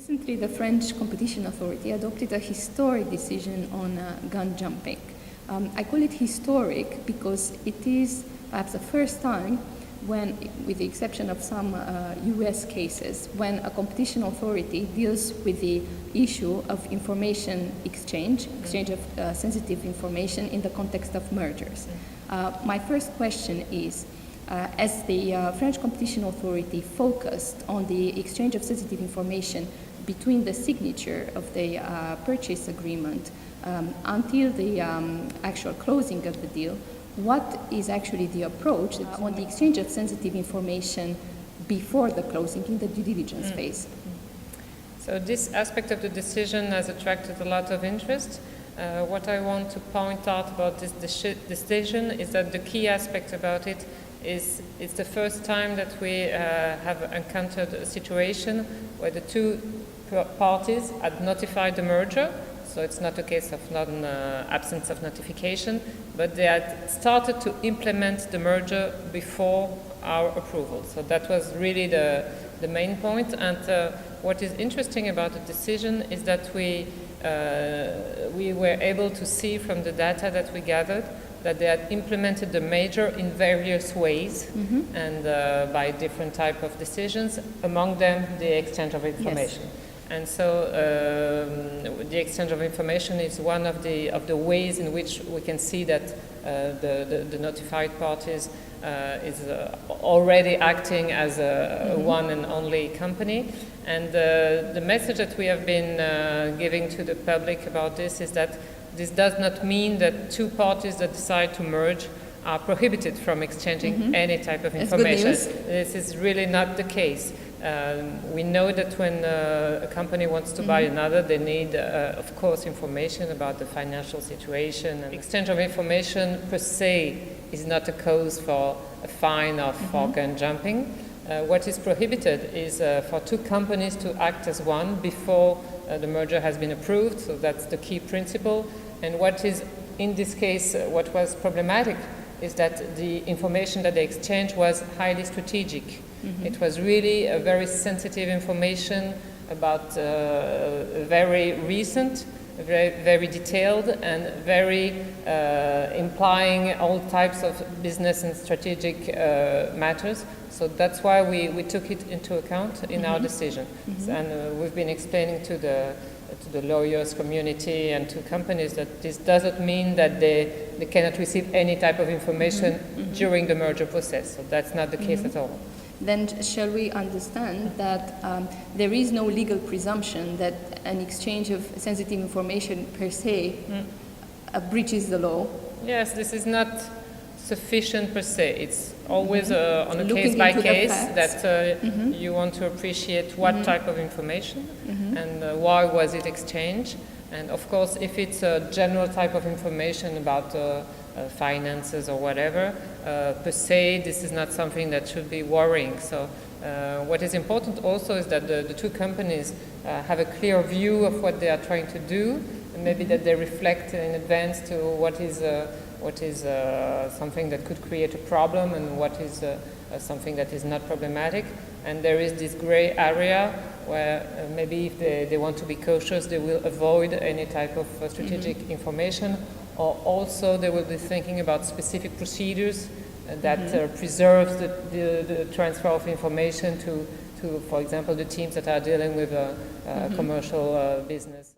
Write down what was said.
Recently, the French Competition Authority adopted a historic decision on gun jumping. I call it historic because it is perhaps the first time when, with the exception of some US cases, when a competition authority deals with the issue of information exchange of sensitive information in the context of mergers. My first question is, as the French Competition Authority focused on the exchange of sensitive information between the signature of the purchase agreement until the actual closing of the deal, what is actually the approach on the exchange of sensitive information before the closing in the due diligence phase? So this aspect of the decision has attracted a lot of interest. What I want to point out about this decision is that the key aspect about it is it's the first time that we have encountered a situation where the two parties had notified the merger. So it's not a case of absence of notification, but they had started to implement the merger before our approval. So that was really the main point. And what is interesting about the decision is that we were able to see from the data that we gathered that they had implemented the merger in various ways and by different type of decisions, among them the exchange of information. Yes. And so the exchange of information is one of the ways in which we can see that the notified parties is already acting as a one and only company. And the message that we have been giving to the public about this is that this does not mean that two parties that decide to merge are prohibited from exchanging any type of information. This is really not the case. We know that when a company wants to buy another, they need, of course, information about the financial situation. And exchange of information per se is not a cause for a fine or for gun jumping. What is prohibited is for two companies to act as one before the merger has been approved. So that's the key principle. And what is, in this case, what was problematic is that the information that they exchanged was highly strategic. It was really a very sensitive information about very recent, very detailed, and very implying all types of business and strategic matters. So that's why we took it into account in our decision. And we've been explaining to the lawyers community and to companies that this doesn't mean that they cannot receive any type of information during the merger process. So that's not the case at all. Then shall we understand that there is no legal presumption that an exchange of sensitive information per se breaches the law? Yes, this is not sufficient per se. It's always on a case-by-case that you want to appreciate what type of information and why was it exchanged. And of course, if it's a general type of information about finances or whatever, per se, this is not something that should be worrying. So what is important also is that the two companies have a clear view of what they are trying to do, and maybe that they reflect in advance to what is something that could create a problem and what is something that is not problematic. And there is this gray area where maybe if they want to be cautious, they will avoid any type of strategic information, or also they will be thinking about specific procedures that preserves the transfer of information to, for example, the teams that are dealing with commercial business.